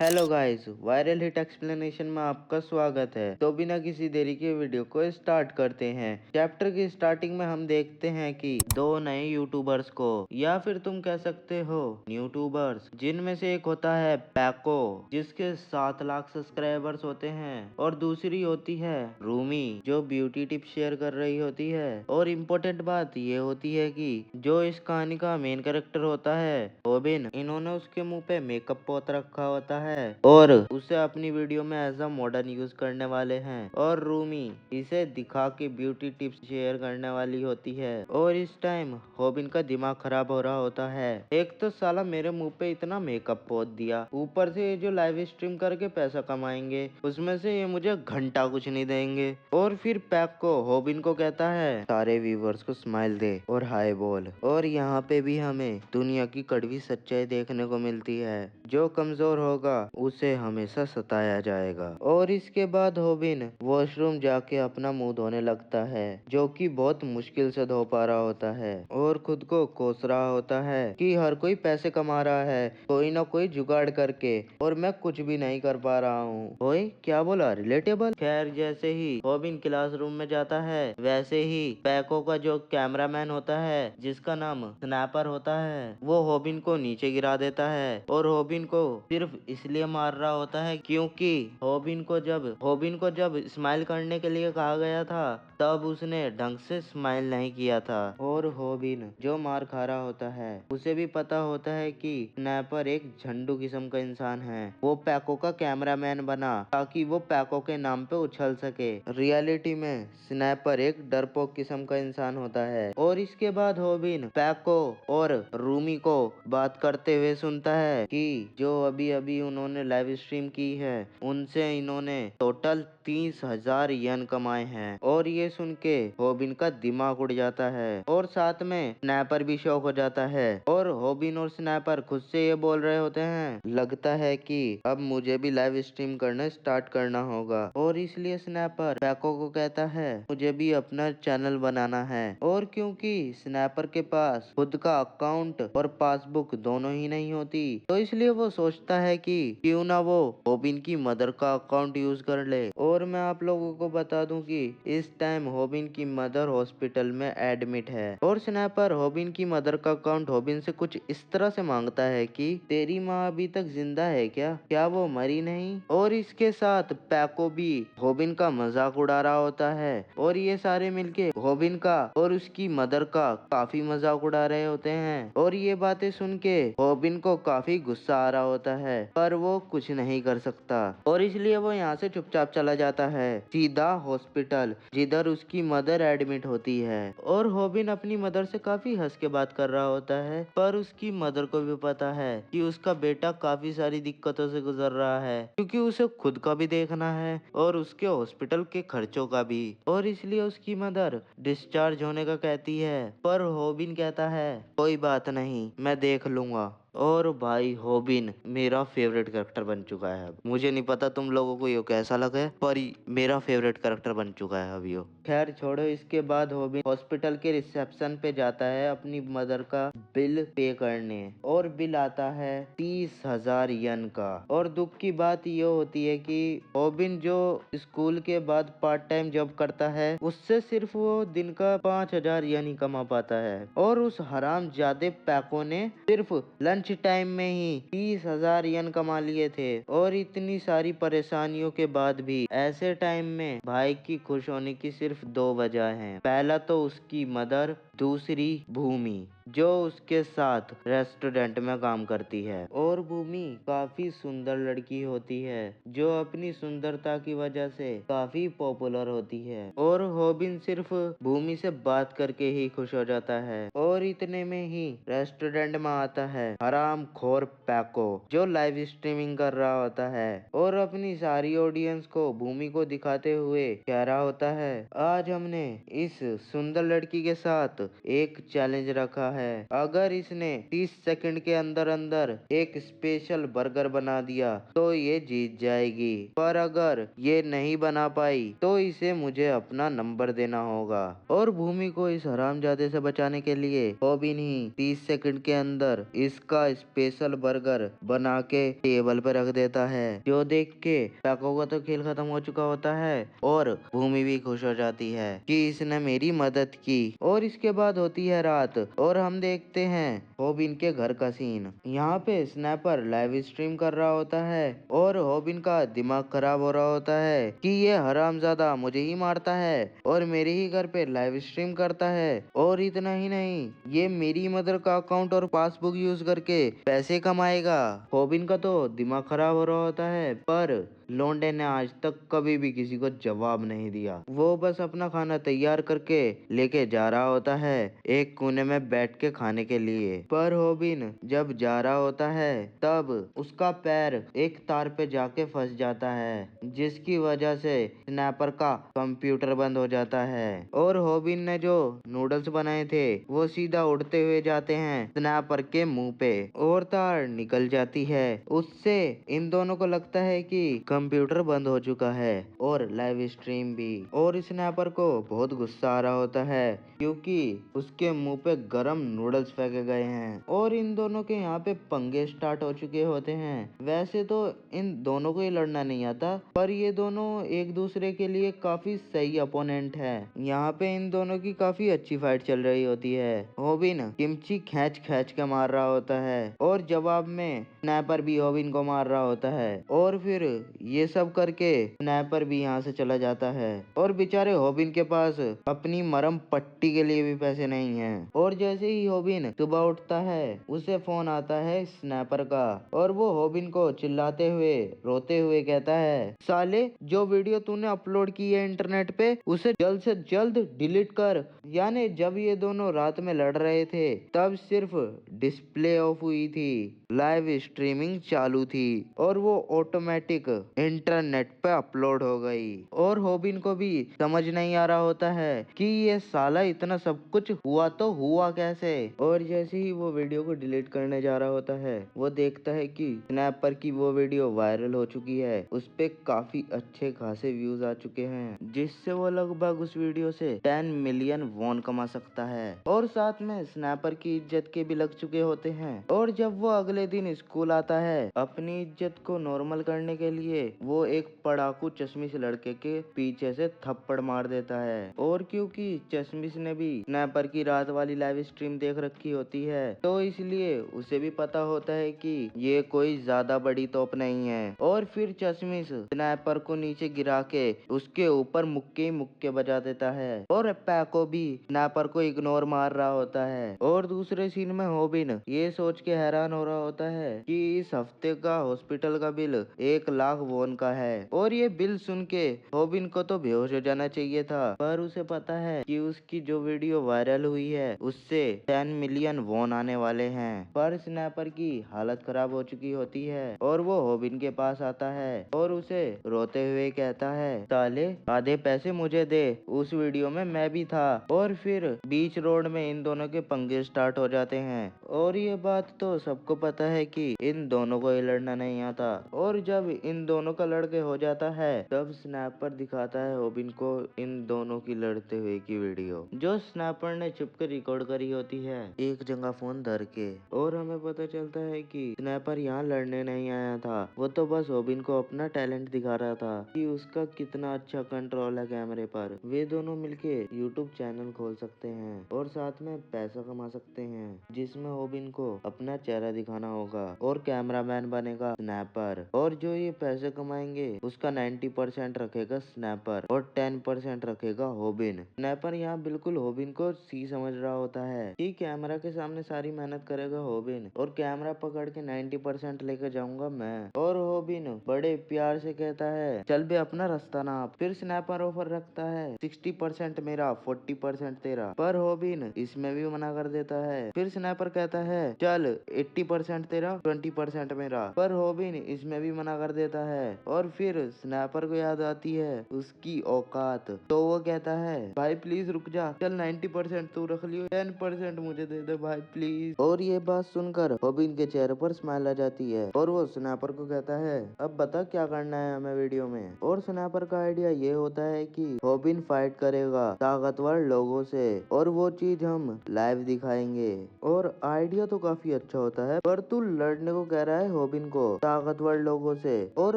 Hello guys, viral hit explanation में आपका स्वागत है। तो बिना किसी देरी के वीडियो को स्टार्ट करते हैं। चैप्टर की स्टार्टिंग में हम देखते हैं कि दो नए यूट्यूबर्स को, या फिर तुम कह सकते हो न्यूट्यूबर्स, जिनमें से एक होता है पैको जिसके 7 लाख सब्सक्राइबर्स होते हैं, और दूसरी होती है रूमी जो ब्यूटी टिप्स शेयर कर रही होती है। और इम्पोर्टेंट बात ये होती है कि जो इस कहानी का मेन कैरेक्टर होता है रॉबिन, इन्होंने उसके मुंह पे मेकअप पोत रखा होता है और उसे अपनी वीडियो में एज अ मॉडर्न यूज करने वाले हैं। और रूमी इसे दिखा के ब्यूटी टिप्स शेयर करने वाली होती है। और इस टाइम रॉबिन का दिमाग खराब हो रहा होता है। एक तो साला मेरे मुंह पे इतना मेकअप पोत दिया, ऊपर से ये जो लाइव स्ट्रीम करके पैसा कमाएंगे उसमें से ये मुझे घंटा कुछ नहीं देंगे। और फिर पैक को रॉबिन को कहता है सारे व्यूवर्स को स्माइल दे और हाय बोल। और यहाँ पे भी हमें दुनिया की कड़वी सच्चाई देखने को मिलती है, जो कमजोर होगा उसे हमेशा सताया जाएगा। और इसके बाद रॉबिन वॉशरूम जाके अपना मुंह धोने लगता है, जो कि बहुत मुश्किल से धो पा रहा होता है। और खुद को कोस रहा होता है कि हर कोई पैसे कमा रहा है कोई ना कोई जुगाड़ करके, और मैं कुछ भी नहीं कर पा रहा हूँ। ओए क्या बोला, रिलेटेबल। खैर, जैसे ही रॉबिन क्लासरूम में जाता है वैसे ही पैको का जो कैमरामैन होता है जिसका नाम स्नैपर होता है, वो रॉबिन को नीचे गिरा देता है। और रॉबिन को सिर्फ इसलिए मार रहा होता है क्योंकि रॉबिन को जब स्माइल करने के लिए कहा गया था तब उसने ढंग से स्माइल नहीं किया था। और रॉबिन जो मार खा रहा होता है उसे भी पता होता है कि स्नैपर एक झंडू किस्म का इंसान है। वो पैको का कैमरामैन बना ताकि वो पैको के नाम पे उछल सके। रियलिटी में स्नैपर एक डरपोक किस्म का इंसान होता है। और इसके बाद रॉबिन पैको और रूमी को बात करते हुए सुनता है कि जो अभी अभी उन्होंने लाइव स्ट्रीम की है उनसे इन्होंने टोटल 30,000 येन कमाए हैं। और ये सुन के रॉबिन का दिमाग उड़ जाता है और साथ में स्नैपर भी शॉक हो जाता है। और रॉबिन और स्नैपर खुद से ये बोल रहे होते हैं लगता है कि अब मुझे भी लाइव स्ट्रीम करना स्टार्ट करना होगा। और इसलिए स्नैपर पैको को कहता है मुझे भी अपना चैनल बनाना है। और क्योंकि स्नैपर के पास खुद का अकाउंट और पासबुक दोनों ही नहीं होती, तो इसलिए वो सोचता है कि क्यों ना वो रॉबिन की मदर का अकाउंट यूज कर ले। और मैं आप लोगों को बता दूं कि इस टाइम रॉबिन की मदर हॉस्पिटल में एडमिट है। और स्नैपर रॉबिन की मदर का अकाउंट रॉबिन से कुछ इस तरह से मांगता है कि तेरी माँ अभी तक जिंदा है क्या वो मरी नहीं। और इसके साथ पैको भी रॉबिन का मजाक उड़ा रहा होता है। और ये सारे मिलके रॉबिन का और उसकी मदर का काफी मजाक उड़ा रहे होते हैं। और ये बातें सुन के रॉबिन को काफी गुस्सा आ रहा होता है, पर वो कुछ नहीं कर सकता। और इसलिए वो यहाँ से चुपचाप चला जाता है सीधा हॉस्पिटल जिधर उसकी मदर एडमिट होती है। और रॉबिन अपनी मदर से काफी हंस के बात कर रहा होता है, पर उसकी मदर को भी पता है कि उसका बेटा काफी सारी दिक्कतों से गुजर रहा है, क्योंकि उसे खुद का भी देखना है और उसके हॉस्पिटल के खर्चों का भी। और इसलिए उसकी मदर डिस्चार्ज होने का कहती है, पर रॉबिन कहता है कोई बात नहीं, मैं देख लूंगा। और भाई रॉबिन मेरा फेवरेट कैरेक्टर बन चुका है। अब मुझे नहीं पता तुम लोगों को ये कैसा लगा है, पर मेरा फेवरेट कैरेक्टर बन चुका है अभी। खैर छोड़ो, इसके बाद रॉबिन हॉस्पिटल के रिसेप्शन पे जाता है अपनी मदर का बिल पे करने। और बिल आता है 30,000 येन का। और दुख की बात ये होती है कि रॉबिन जो स्कूल के बाद पार्ट टाइम जॉब करता है उससे सिर्फ वो दिन का 5,000 येन ही कमा पाता है। और उस हराम जादे पैको ने सिर्फ लंच टाइम में ही 30,000 येन कमा लिए थे। और इतनी सारी परेशानियों के बाद भी ऐसे टाइम में भाई की खुश होने की सिर्फ दो वजह हैं। पहला तो उसकी मदर, दूसरी भूमि जो उसके साथ रेस्टोरेंट में काम करती है। और भूमि काफी सुंदर लड़की होती है जो अपनी सुंदरता की वजह से काफी पॉपुलर होती है। और रॉबिन सिर्फ भूमि से बात करके ही खुश हो जाता है। और इतने में ही रेस्टोरेंट में आता है हराम खोर पैको जो लाइव स्ट्रीमिंग कर रहा होता है और अपनी सारी ऑडियंस को भूमि को दिखाते हुए कह रहा होता है आज हमने इस सुंदर लड़की के साथ एक चैलेंज रखा है। अगर इसने 30 सेकंड के अंदर अंदर एक स्पेशल बर्गर बना दिया तो ये जीत जाएगी, पर अगर ये नहीं बना पाई तो इसे मुझे अपना नंबर देना होगा। और भूमि को इस हरामजादे से बचाने के लिए रॉबिन ही 30 सेकंड के अंदर इसका स्पेशल बर्गर बना के टेबल पर रख देता है। जो देख के पैको का तो खेल खत्म हो चुका होता है और भूमि भी खुश हो जाती है कि इसने मेरी मदद की। और इसके बाद होती है रात और हम देखते हैं रॉबिन के घर का सीन। यहाँ पे स्नैपर लाइव स्ट्रीम कर रहा होता है और रॉबिन का दिमाग खराब हो रहा होता है कि ये हरामजादा मुझे ही मारता है और मेरे ही घर पे लाइव स्ट्रीम करता है। और इतना ही नहीं, ये मेरी मदर का अकाउंट और पासबुक यूज करके पैसे कमाएगा। रॉबिन का तो दिमाग खराब हो रहा होता है, पर लौंडे ने आज तक कभी भी किसी को जवाब नहीं दिया। वो बस अपना खाना तैयार करके लेके जा रहा होता है एक कोने में बैठ के खाने के लिए। पर रॉबिन जब जा रहा होता है तब उसका पैर एक तार पे जाके फंस जाता है, जिसकी वजह से स्नैपर का कंप्यूटर बंद हो जाता है और रॉबिन ने जो नूडल्स बनाए थे वो सीधा उड़ते हुए जाते हैं स्नैपर के मुंह पे और तार निकल जाती है। उससे इन दोनों को लगता है कि कंप्यूटर बंद हो चुका है और लाइव स्ट्रीम भी। और स्नैपर को बहुत गुस्सा आ रहा होता है क्योंकि उसके मुंह पे गरम नूडल्स फेंके गए हैं और इन दोनों के यहाँ पे पंगे स्टार्ट हो चुके होते हैं। वैसे तो इन दोनों को ही लड़ना नहीं आता, पर ये दोनों एक दूसरे के लिए काफी सही अपोनेंट है। यहाँ पे इन दोनों की काफी अच्छी फाइट चल रही होती है। रॉबिन किमची खींच खींच के मार रहा होता है और जवाब में स्नैपर भी रॉबिन को मार रहा होता है और फिर ये सब करके स्नैपर भी यहाँ से चला जाता है और बेचारे रॉबिन के पास अपनी मरहम पट्टी के लिए भी पैसे नहीं है। और जैसे ही रॉबिन सुबह उठता है उसे फोन आता है स्नैपर का और वो रॉबिन को चिल्लाते हुए रोते हुए कहता है, साले जो वीडियो तूने अपलोड की है इंटरनेट पे उसे जल्द से जल्द डिलीट कर। यानी जब ये दोनों रात में लड़ रहे थे तब सिर्फ डिस्प्ले ऑफ हुई थी, लाइव स्ट्रीमिंग चालू थी और वो ऑटोमेटिक इंटरनेट पे अपलोड हो गई। और रॉबिन को भी समझ नहीं आ रहा होता है कि ये साला इतना सब कुछ हुआ तो हुआ कैसे। और जैसे ही वो वीडियो को डिलीट करने जा रहा होता है वो देखता है कि स्नैपर की वो वीडियो वायरल हो चुकी है, उस पे काफी अच्छे खासे व्यूज आ चुके हैं, जिससे वो लगभग उस वीडियो से 10 मिलियन वॉन कमा सकता है और साथ में स्नैपर की इज्जत के भी लग चुके होते हैं। और जब वो अगले दिन स्कूल आता है अपनी इज्जत को नॉर्मल करने के लिए वो एक पढ़ाकू चश्मिश लड़के के पीछे से थप्पड़ मार देता है। और क्योंकि चश्मिश ने भी स्नैपर की रात वाली लाइव स्ट्रीम देख रखी होती है तो इसलिए उसे भी पता होता है कि ये कोई ज्यादा बड़ी तोप नहीं है। और फिर चश्मिश स्नैपर को नीचे गिरा के उसके ऊपर मुक्के ही मुक्के बजा देता है और पैको भी स्नैपर को इग्नोर मार रहा होता है। और दूसरे सीन में रॉबिन ये सोच के हैरान हो रहा होता है कि इस हफ्ते का हॉस्पिटल का बिल 1 लाख वॉन का है। और ये बिल सुन के रॉबिन को तो बेहोश हो जाना चाहिए था, पर उसे पता है कि उसकी जो वीडियो वायरल हुई है उससे 10 मिलियन वॉन आने वाले हैं। पर स्नैपर की हालत खराब हो चुकी होती है और वो रॉबिन के पास आता है और उसे रोते हुए कहता है, साले आधे पैसे मुझे दे, उस वीडियो में मैं भी था। और फिर बीच रोड में इन दोनों के पंगे स्टार्ट हो जाते हैं। और ये बात तो सबको पता है कि इन दोनों को ही लड़ना नहीं आता। और जब इन दोनों का लड़के हो जाता है तब स्नैपर दिखाता है रॉबिन को इन दोनों की लड़ते हुए की वीडियो, जो स्नैपर ने छुप के रिकॉर्ड करी होती है एक जगह फोन धर के। और हमें पता चलता है कि स्नैपर यहाँ लड़ने नहीं आया था, वो तो बस रॉबिन को अपना टैलेंट दिखा रहा था कि उसका कितना अच्छा कंट्रोल है कैमरे पर। वे दोनों मिलके यूट्यूब चैनल खोल सकते हैं और साथ में पैसा कमा सकते हैं, जिसमें रॉबिन को अपना चेहरा दिखाना होगा और कैमरामैन बनेगा स्नैपर। और जो ये पैसे कमाएंगे उसका 90% रखेगा स्नैपर और 10% रखेगा रॉबिन। स्नैपर यहाँ बिल्कुल रॉबिन को सी समझ रहा होता है कि कैमरा के सामने सारी मेहनत करेगा रॉबिन और कैमरा पकड़ के 90% लेकर जाऊंगा मैं। और हॉबिन बड़े प्यार से कहता है चल बे अपना रास्ता नाप। फिर स्नैपर ऑफर रखता है 60% मेरा 40% तेरा। पर हॉबिन इसमें भी मना कर देता है। फिर स्नैपर कहता है चल 80% तेरा 20% मेरा। पर हॉबिन इसमें भी मना कर देता है। और फिर स्नैपर को याद आती है उसकी औकात, तो वो कहता है भाई प्लीज रुक जा, चल 90% तू रख लियो, 10% मुझे दे दे भाई प्लीज। और ये बात सुनकर हॉबिन के चेहरे पर स्माइल आ जाती है और वो स्नैपर को कहता है अब बता क्या करना है हमें वीडियो में। और स्नैपर का आइडिया ये होता है कि हॉबिन फाइट करेगा ताकतवर लोगों से और वो चीज हम लाइव दिखाएंगे। और आइडिया तो काफी अच्छा होता है, पर तू लड़ने को कह रहा है हॉबिन को ताकतवर लोगों से, और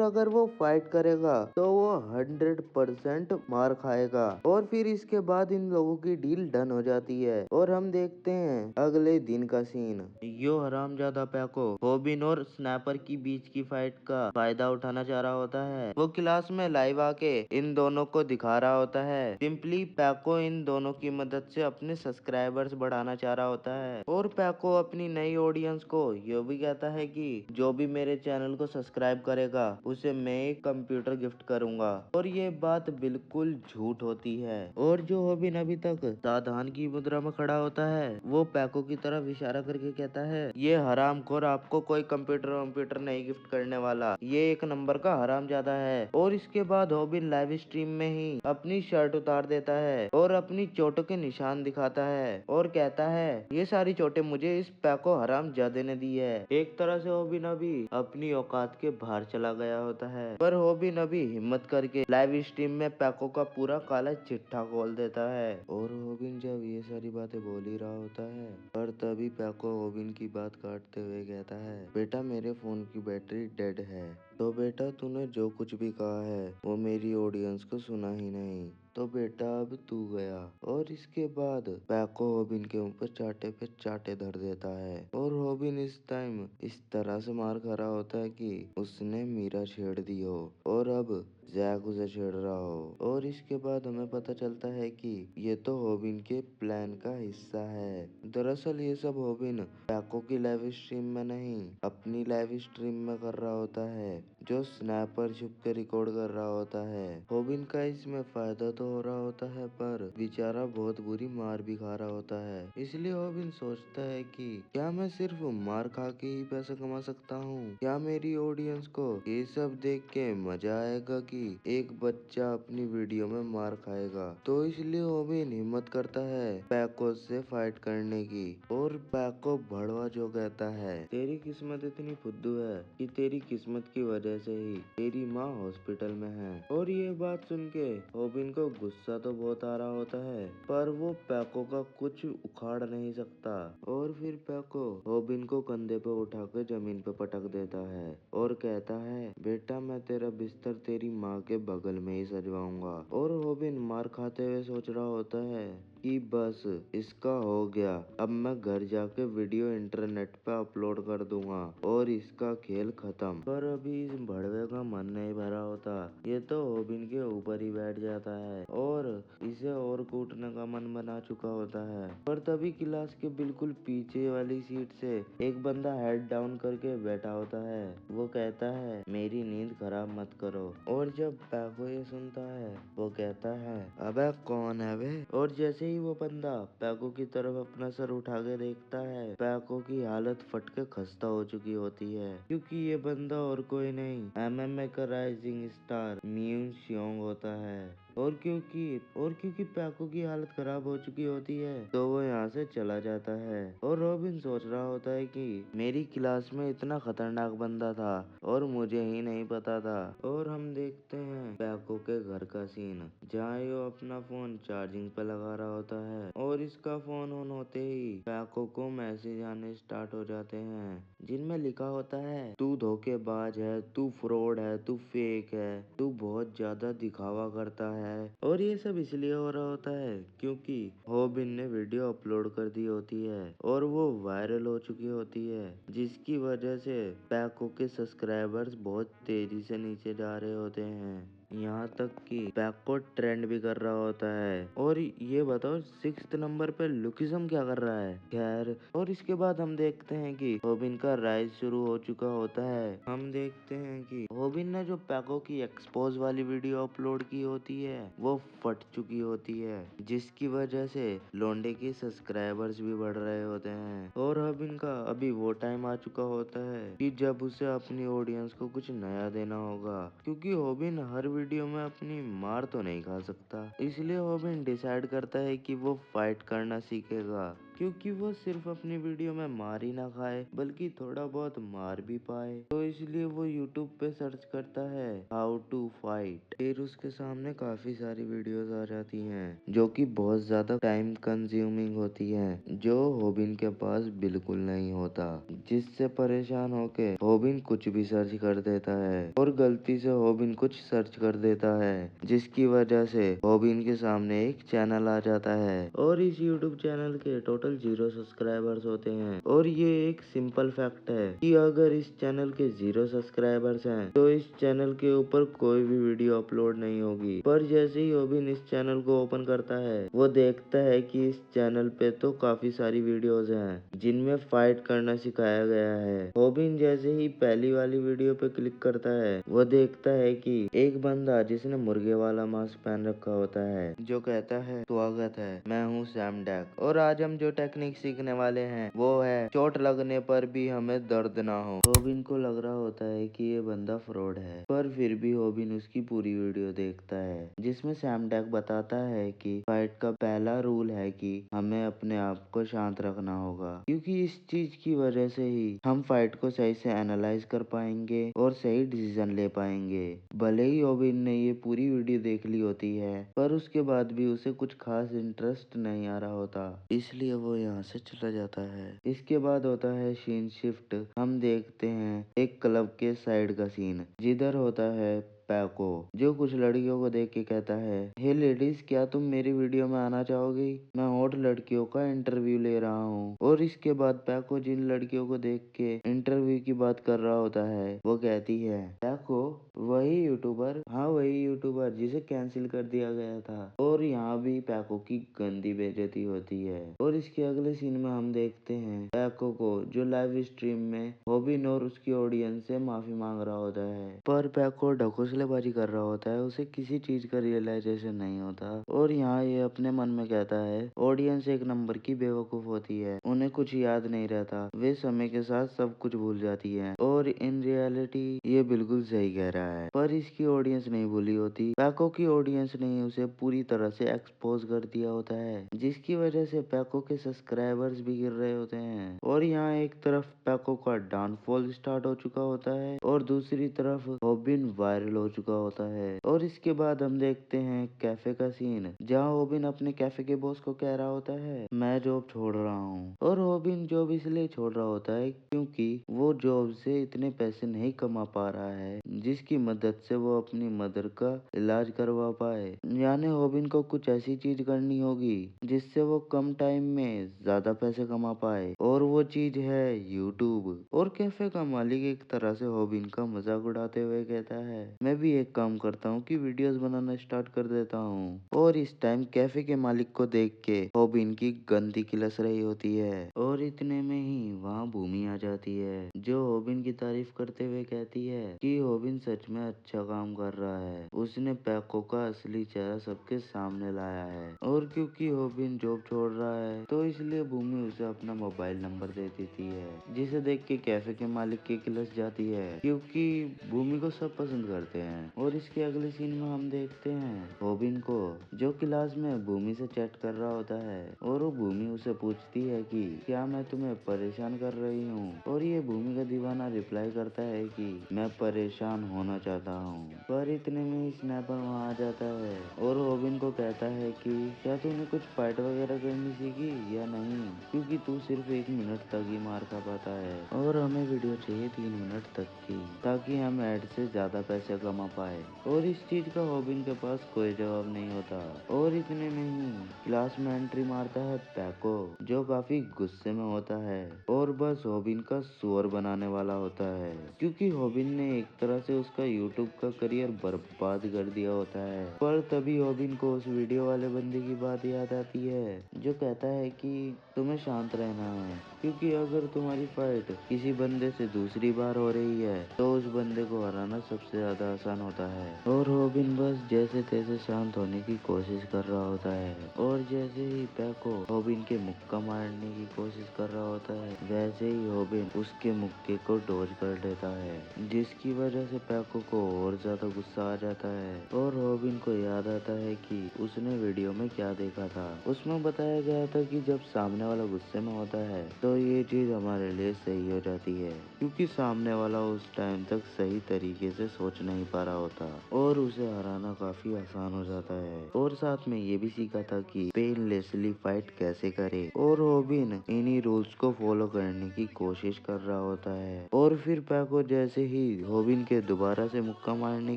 अगर वो फाइट करेगा तो वो 100% मार खाएगा। और फिर इसके बाद इन लोगों की डील डन हो जाती है और हम देखते हैं अगले दिन का सीन। यो हरामजादा पैको हॉबिन और स्नैपर की बीच की फाइट का फायदा उठाना चाह रहा होता है। वो क्लास में लाइव आके इन दोनों को दिखा रहा होता है। सिंपली पैको इन दोनों की मदद से अपने सब्सक्राइबर्स बढ़ाना चाह रहा होता है। और पैको अपनी नई ऑडियंस को ये भी कहता है कि जो भी मेरे चैनल को सब्सक्राइब करेगा उसे मैं एक कंप्यूटर गिफ्ट करूंगा। और ये बात बिल्कुल झूठ होती है। और जो हॉबिन अभी तक सावधान की मुद्रा में खड़ा होता है वो पैको की तरफ इशारा करके कहता है ये हरामखोर आपको कोई कंप्यूटर नहीं गिफ्ट करने वाला, ये एक नंबर का हरामजादा है। और इसके बाद हॉबिन लाइव स्ट्रीम में ही अपनी शर्ट उतार देता है और अपनी चोटों के निशान दिखाता है और कहता है ये सारी चोटें मुझे इस पैको हरामजादे ने दी है। एक तरह से हॉबिन अभी अपनी औकात के बाहर चला गया होता है, पर हॉबिन अभी हिम्मत करके लाइव स्ट्रीम में पैको का पूरा काला चिट्ठा खोल देता है। और हॉबिन जब ये सारी बातें बोल ही रहा होता है पर तभी पैको हॉबिन की बात काटते हुए कहता है बेटा मेरे फोन की बैटरी डेड है, तो बेटा तूने जो कुछ भी कहा है वो मेरी ऑडियंस को सुना ही नहीं, तो बेटा अब तू गया। और इसके बाद पैको हॉबिन के ऊपर चाटे पे चाटे धर देता है और हॉबिन इस टाइम इस तरह से मार खा रहा होता है कि उसने मीरा छेड़ दी हो और अब जैक उसे छेड़ रहा हो। और इसके बाद हमें पता चलता है कि ये तो हॉबिन के प्लान का हिस्सा है। दरअसल ये सब हॉबिन पैको की लाइव स्ट्रीम में नहीं अपनी लाइव स्ट्रीम में कर रहा होता है, जो स्नैपर छुप के रिकॉर्ड कर रहा होता है। हॉबिन का इसमें फायदा तो हो रहा होता है पर बेचारा बहुत बुरी मार भी खा रहा होता है। इसलिए हॉबिन सोचता है कि क्या मैं सिर्फ मार खा के ही पैसा कमा सकता हूँ? क्या मेरी ऑडियंस को ये सब देख के मजा आएगा कि एक बच्चा अपनी वीडियो में मार खाएगा? तो इसलिए हॉबिन हिम्मत करता है पैको से फाइट करने की। और पैको भड़वा जो कहता है तेरी किस्मत इतनी फुद्दू है कि तेरी किस्मत की वजह से ही तेरी माँ हॉस्पिटल में है। और ये बात सुन के हॉबिन को गुस्सा तो बहुत आ रहा होता है पर वो पैको का कुछ उखाड़ नहीं सकता। और फिर पैको हॉबिन को कंधे पे उठा के जमीन पे पटक देता है और कहता है बेटा मैं तेरा बिस्तर तेरी माँ के बगल में ही सजवाऊंगा। और हॉबिन मार खाते हुए सोच रहा होता है कि बस इसका हो गया, अब मैं घर जाके वीडियो इंटरनेट पे अपलोड कर दूंगा और इसका खेल खत्म। पर अभी इस भड़वे का मन नहीं भरा होता, ये तो हॉबिन के ऊपर ही बैठ जाता है और इसे और कूटने का मन बना चुका होता है। पर तभी क्लास के बिल्कुल पीछे वाली सीट से एक बंदा हेड डाउन करके बैठा होता है। वो कहता है मेरी नींद खराब मत करो। और जब पैको ये सुनता है वो कहता है अबे कौन है वे? और जैसे ही वो बंदा पैको की तरफ अपना सर उठा के देखता है पैको की हालत फट के खस्ता हो चुकी होती है, क्योंकि ये बंदा और कोई नहीं MMA का राइजिंग स्टार म्यून सियोंग होता है। और क्योंकि पैको की हालत खराब हो चुकी होती है तो वो यहाँ से चला जाता है। और रॉबिन सोच रहा होता है कि मेरी क्लास में इतना खतरनाक बंदा था और मुझे ही नहीं पता था। और हम देखते हैं पैको के घर का सीन जहाँ ये अपना फोन चार्जिंग पे लगा रहा होता है और इसका फोन ऑन होते ही पैको को मैसेज आने स्टार्ट हो जाते हैं जिनमें लिखा होता है तू धोखेबाज है, तू फ्रॉड है, तू फेक है, तू बहुत ज्यादा दिखावा करता है। और ये सब इसलिए हो रहा होता है क्योंकि हॉबिन ने वीडियो अपलोड कर दी होती है और वो वायरल हो चुकी होती है, जिसकी वजह से पैको के सब्सक्राइबर्स बहुत तेजी से नीचे जा रहे होते हैं। यहाँ तक कि पैक को ट्रेंड भी कर रहा होता है। और ये बताओ 6th नंबर पे लुकिज्म क्या कर रहा है। खैर, और इसके बाद हम देखते हैं कि होबिन का राइज शुरू हो चुका होता है। हम देखते हैं कि होबिन ने जो पैको की एक्सपोज वाली वीडियो अपलोड की होती है वो फट चुकी होती है, जिसकी वजह से लोंडे के सब्सक्राइबर्स भी बढ़ रहे होते हैं। और होबिन का अभी वो टाइम आ चुका होता है कि जब उसे अपनी ऑडियंस को कुछ नया देना होगा, क्योंकि होबिन हर वीडियो में अपनी मार तो नहीं खा सकता। इसलिए होबिन डिसाइड करता है कि वो फाइट करना सीखेगा, क्योंकि वो सिर्फ अपनी वीडियो में मार ही ना खाए बल्कि थोड़ा बहुत मार भी पाए। तो इसलिए वो यूट्यूब पे सर्च करता है हाउ टू फाइट। फिर उसके सामने काफी सारी वीडियोस आ जाती हैं जो कि बहुत ज्यादा टाइम कंज्यूमिंग होती हैं, जो होबिन के पास बिल्कुल नहीं होता। जिससे परेशान होके होबिन कुछ भी सर्च कर देता है और गलती से होबिन कुछ सर्च कर देता है, जिसकी वजह से होबिन के सामने एक चैनल आ जाता है। और इस यूट्यूब चैनल के टोटल 0 सब्सक्राइबर्स होते हैं। और ये एक सिंपल फैक्ट है कि अगर इस चैनल के 0 सब्सक्राइबर्स हैं तो इस चैनल के ऊपर कोई भी वीडियो अपलोड नहीं होगी। पर जैसे ही होबिन इस चैनल को ओपन करता है वो देखता है कि इस चैनल पे तो काफी सारी वीडियोस हैं जिनमें फाइट करना सिखाया गया है। होबिन जैसे ही पहली वाली वीडियो पे क्लिक करता है वो देखता है कि एक बंदा जिसने मुर्गे वाला मास्क पहन रखा होता है जो कहता है स्वागत है, मैं हूँ सैम डैक और आज हम जो टेक्निक सीखने वाले हैं वो है चोट लगने पर भी हमें दर्द ना हो। होबिन को लग रहा होता है कि ये बंदा फ्रॉड है, पर फिर भी होबिन उसकी पूरी वीडियो देखता है जिसमें सैम डैक बताता है कि फाइट का पहला रूल है कि हमें अपने आप को शांत रखना होगा, क्योंकि इस चीज की वजह से ही हम फाइट को सही से एनालाइज कर पाएंगे और सही डिसीजन ले पाएंगे। भले ही होबिन ने ये पूरी वीडियो देख ली होती है पर उसके बाद भी उसे कुछ खास इंटरेस्ट नहीं आ रहा होता, इसलिए वो यहाँ से चला जाता है। इसके बाद होता है सीन शिफ्ट। हम देखते हैं एक क्लब के साइड का सीन जिधर होता है पैको, जो कुछ लड़कियों को देख के कहता है, हे लेडीज, क्या तुम मेरी वीडियो में आना चाहोगी? मैं हॉट लड़कियों का इंटरव्यू ले रहा हूँ। और इसके बाद पैको जिन लड़कियों को देख के इंटरव्यू की बात कर रहा होता है वो कहती है, पैको वही यूट्यूबर, हाँ वही यूट्यूबर जिसे कैंसिल कर दिया गया था। और यहाँ भी पैको की गंदी बेइज्जती होती है। और इसके अगले सीन में हम देखते हैं पैको को जो लाइव स्ट्रीम में होबिन और उसकी ऑडियंस से माफी मांग रहा होता है, पर पैको ढकोसलेबाजी कर रहा होता है, उसे किसी चीज का रियलाइजेशन नहीं होता। और यहाँ ये अपने मन में कहता है, ऑडियंस एक नंबर की बेवकूफ होती है, उन्हें कुछ याद नहीं रहता, वे समय के साथ सब कुछ भूल जाती है। और इन रियलिटी ये बिल्कुल सही कह रहा है, पर इसकी ऑडियंस नहीं भूली होती। पैको की ऑडियंस ने उसे पूरी तरह से एक्सपोज कर दिया होता है, जिसकी वजह से पैको के सब्सक्राइबर्स भी गिर रहे होते हैं। और यहाँ एक तरफ पैको का डाउनफॉल स्टार्ट हो चुका होता है और दूसरी तरफ होबिन वायरल हो चुका होता है। और इसके बाद हम देखते हैं कैफे का सीन, जहाँ होबिन अपने कैफे के बॉस को कह रहा होता है, मैं जॉब छोड़ रहा हूँ। और होबिन जॉब इसलिए छोड़ रहा होता है क्योंकि वो जॉब से इतने पैसे नहीं कमा पा रहा है जिसकी मदद से वो अपनी मदर का इलाज करवा पाए। यानी होबिन को कुछ ऐसी चीज करनी होगी जिससे वो कम टाइम में ज्यादा पैसे कमा पाए, और वो चीज है यूट्यूब। और कैफे का मालिक एक तरह से होबिन का मजाक उड़ाते हुए कहता है, मैं भी एक काम करता हूँ कि वीडियोस बनाना स्टार्ट कर देता हूँ। और इस टाइम कैफे के मालिक को देख के होबिन की गंदी किलस रही होती है। और इतने में ही वहाँ भूमि आ जाती है जो होबिन की तारीफ करते हुए कहती है कि होबिन सच में अच्छा काम कर रहा है, उसने पैको का असली चेहरा सबके सामने लाया है। और क्योंकि होबिन जॉब छोड़ रहा है तो इसलिए भूमि उसे अपना मोबाइल नंबर दे देती है, जिसे देख के कैफे के मालिक की किलस जाती है, क्योंकि भूमि को सब पसंद करते हैं। और इसके अगले सीन में हम देखते हैं होबिन को जो क्लास में भूमि से चैट कर रहा होता है, और वो भूमि उसे पूछती है कि क्या मैं तुम्हें परेशान कर रही हूँ। और ये भूमि का दीवाना रिप्लाई करता है कि मैं परेशान होना चाहता हूँ। पर इतने में ही स्नैपर वहाँ आ जाता है और होबिन को कहता है कि क्या तूने कुछ फाइट वगैरह करनी सीखी या नहीं, क्योंकि तू सिर्फ 1 मिनट तक ही मार खा पाता है और हमें वीडियो चाहिए 3 मिनट तक की, ताकि हम ऐड से ज्यादा पैसे कमा पाए। और इस चीज का होबिन के पास कोई जवाब नहीं होता। और इतने में ही क्लास में एंट्री मारता है पैको, जो काफी गुस्से में होता है और बस होबिन का सुअर बनाने वाला होता है, क्योंकि होबिन ने एक तरह से उसका यूट्यूब का करियर बर्बाद कर दिया होता है। पर तभी ओबिन को उस वीडियो वाले बंदे की बात याद आती है जो कहता है कि तुम्हें शांत रहना है, क्योंकि अगर तुम्हारी फाइट किसी बंदे से दूसरी बार हो रही है तो उस बंदे को हराना सबसे ज्यादा आसान होता है। और ओबिन बस जैसे तैसे शांत होने की कोशिश कर रहा होता है, और जैसे ही पैको ओबिन के मुक्का मारने की कोशिश कर रहा होता है वैसे ही ओबिन उसके मुक्के को डॉज कर लेता है, जिसकी वजह से पैको को और ज्यादा गुस्सा आ जाता है। और ओबिन को याद आता है कि उसने वीडियो में क्या देखा था। उसमें बताया गया था कि जब सामने वाला गुस्से में होता है तो ये चीज हमारे लिए सही हो जाती है, क्योंकि सामने वाला उस टाइम तक सही तरीके से सोच नहीं पा रहा होता और उसे हराना काफी आसान हो जाता है। और साथ में ये भी सीखा था कि पेनलेसली फाइट कैसे करे, और ओबिन इन्हीं रूल्स को फॉलो करने की कोशिश कर रहा होता है। और फिर पैको जैसे ही ओबिन के दोबारा से मुक्का मारने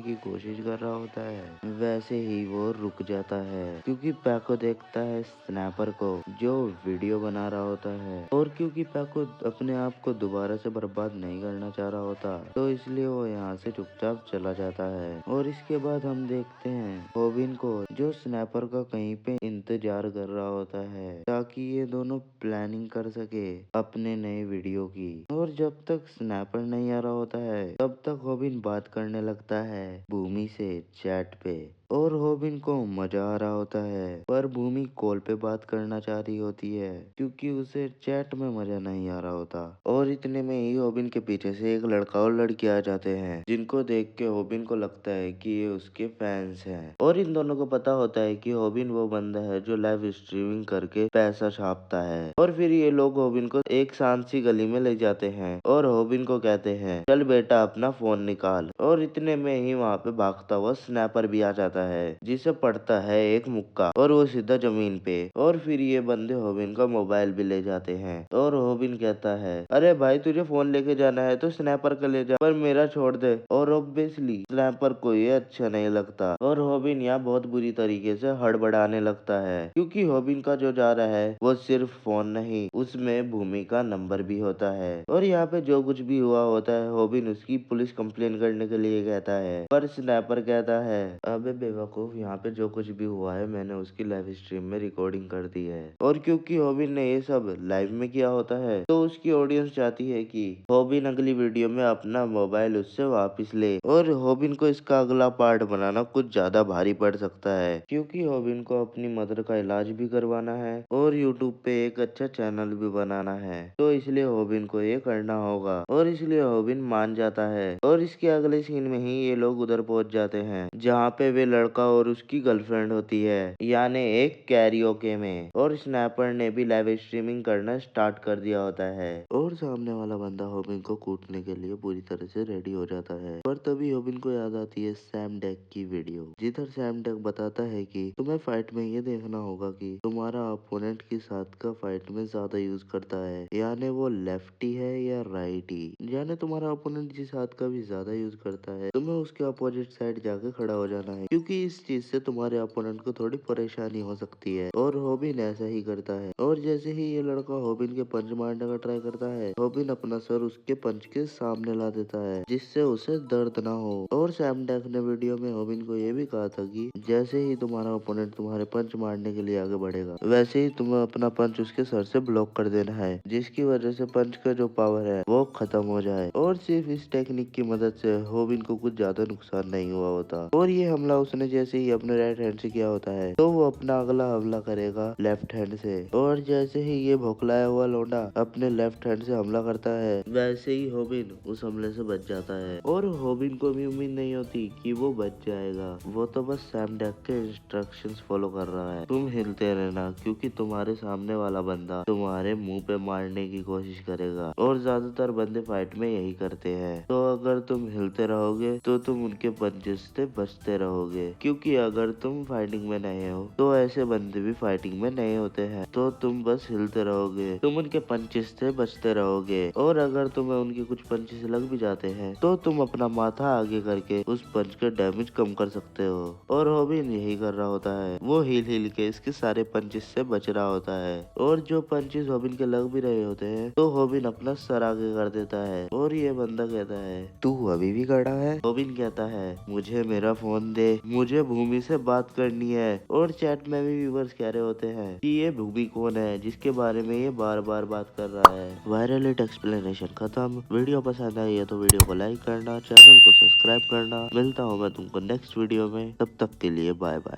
की कोशिश कर रहा होता है वैसे ही वो रुक जाता है, क्योंकि पैको देखता है स्नैपर को जो वीडियो बना रहा होता है। और क्योंकि पैको अपने आप को दोबारा से बर्बाद नहीं करना चाह रहा होता तो इसलिए वो यहाँ से चुपचाप चला जाता है। और इसके बाद हम देखते हैं ओबिन को जो स्नैपर का कहीं पे इंतजार कर रहा होता है ताकि ये दोनों प्लानिंग कर सके अपने नए वीडियो की। और जब तक स्नैपर नहीं आ रहा होता है तब तक ओबिन बात करने लगता है भूमि से चैट पे, और ओबिन को मजा आ रहा होता है। पर भूमि कॉल पे बात करना चाह रही होती है क्योंकि उसे चैट में मजा नहीं आ रहा होता। और इतने में ही ओबिन के पीछे से एक लड़का और लड़की आ जाते हैं, जिनको देख के ओबिन को लगता है कि ये उसके फैंस हैं। और इन दोनों को पता होता है कि ओबिन वो बंदा है जो लाइव स्ट्रीमिंग करके पैसा छापता है। और फिर ये लोग ओबिन को एक शांत सी गली में ले जाते हैं और ओबिन को कहते हैं चल बेटा अपना फोन निकाल। और इतने में ही वहाँ पे भागता हुआ स्नैपर भी आ जाता है, जिसे पड़ता है एक मुक्का और वो सीधा जमीन पे। और फिर ये बंदे ओबिन का मोबाइल भी ले जाते हैं और ओबिन कहता है अरे भाई तुझे फोन लेके जाना है तो स्नैपर का ले जा, पर मेरा छोड़ दे। और ऑब्वियसली स्नैपर को ये अच्छा नहीं लगता और ओबिन यहाँ बहुत बुरी तरीके से हड़बड़ाने लगता है, क्योंकि ओबिन का जो जा रहा है वो सिर्फ फोन नहीं उसमें भूमि का नंबर भी होता है। और यहाँ पे जो कुछ भी हुआ होता है ओबिन उसकी पुलिस कंप्लेन करने के लिए कहता है, पर स्नैपर कहता है अबे बेवकूफ यहाँ पे जो कुछ भी हुआ है मैंने उसकी लाइव स्ट्रीम में रिकॉर्डिंग कर दी है। और क्योंकि ओबिन ने ये सब लाइव में किया होता है तो उसकी ऑडियंस चाहती है कि ओबिन अगली वीडियो में अपना मोबाइल उससे वापस ले। और ओबिन को इसका अगला पार्ट बनाना कुछ ज्यादा भारी पड़ सकता है, क्योंकि ओबिन को अपनी मदर का इलाज भी करवाना है और यूट्यूब पे एक अच्छा चैनल भी बनाना है, तो इसलिए ओबिन को ये करना होगा। और इसलिए ओबिन मान जाता है। और इसके अगले सीन में ही ये लोग उधर पहुंच जाते हैं जहाँ पे वे लड़का और उसकी गर्लफ्रेंड होती है, यानी एक कैरियोके में। और स्नैपर ने भी लाइव स्ट्रीमिंग करना स्टार्ट कर दिया होता है और सामने वाला बंदा ओबिन को कूटने के लिए पूरी तरह से रेडी हो जाता है। पर तभी ओबिन को याद आती है सैम डेक की वीडियो, जिधर सैम डेक बताता है कि तुम्हें फाइट में ये देखना होगा कि तुम्हारा अपोनेंट किस हाथ का फाइट में ज्यादा यूज करता है, यानी वो लेफ्टी है या राइटी। यानी तुम्हारा अपोनेंट जिस हाथ का भी ज्यादा यूज करता है तुम्हें उसके अपोजिट साइड जाके खड़ा हो जाना है, क्योंकि इस चीज से तुम्हारे अपोनेंट को थोड़ी परेशानी हो सकती है। और ओबिन ऐसा ही करता है। और जैसे ही ये लड़का ओबिन के पंच मारने का ट्राई करता है ओबिन अपना सर उसके पंच के सामने ला देता है, जिससे उसे दर्द ना हो। और सैम डेक ने वीडियो में ओबिन को ये भी कहा था कि जैसे ही तुम्हारा ओपोनेंट तुम्हारे पंच मारने के लिए आगे बढ़ेगा वैसे ही तुम्हें अपना पंच उसके सर से ब्लॉक कर देना है, जिसकी वजह से पंच का जो पावर है वो खत्म हो जाए। और सिर्फ इस टेक्निक की मदद से ओबिन को कुछ ज्यादा नुकसान नहीं हुआ होता। और ये हमला उसने जैसे ही अपने राइट हैंड से किया होता है तो वो अपना अगला हमला करेगा लेफ्ट हैंड से। और जैसे ही ये भोखलाया हुआ लौंडा अपने लेफ्ट हैंड से हमला करता है वैसे ही ओबिन उस हमले से बच जाता है। और ओबिन को भी उम्मीद नहीं होती कि वो बच जाएगा, वो तो बस सैम डेक के इंस्ट्रक्शंस फॉलो कर रहा है। तुम हिलते रहना क्योंकि तुम्हारे सामने वाला बंदा तुम्हारे मुंह पे मारने की कोशिश करेगा, और ज्यादातर बंदे फाइट में यही करते हैं। तो अगर तुम हिलते रहोगे तो तुम उनके पंचेस से बचते रहोगे। रहोगे, क्योंकि अगर तुम फाइटिंग में नए हो तो ऐसे बंदे भी फाइटिंग में नए होते हैं, तो तुम बस हिलते रहोगे, तुम उनके पंचेस से बचते रहोगे, और अगर तुम्हें उनके कुछ पंचेस लग भी जाते हैं तो तुम अपना माथा आगे करके उस पंच का डैमेज कम कर सकते हो। और हॉबिन यही कर रहा होता है, वो हिल के इसके सारे पंचेस से बच रहा होता है, और जो पंचेस हॉबिन के लग भी रहे होते हैं तो हॉबिन अपना सर आगे कर देता है, और ये बंदा कहता है तू अभी भी खड़ा है। हॉबिन कहता है मुझे मेरा फोन दे, मुझे भूमि से बात करनी है। और चैट में भी व्यूवर्स कह रहे होते हैं कि ये भूमि कौन है जिसके बारे में ये बार बार बात कर रहा है। वायरल इट एक्सप्लेनेशन खत्म। वीडियो पसंद आई है तो वीडियो को लाइक करना, चैनल को सब्सक्राइब करना। मिलता हूँ मैं तुमको नेक्स्ट वीडियो में, तब तक के लिए बाय बाय।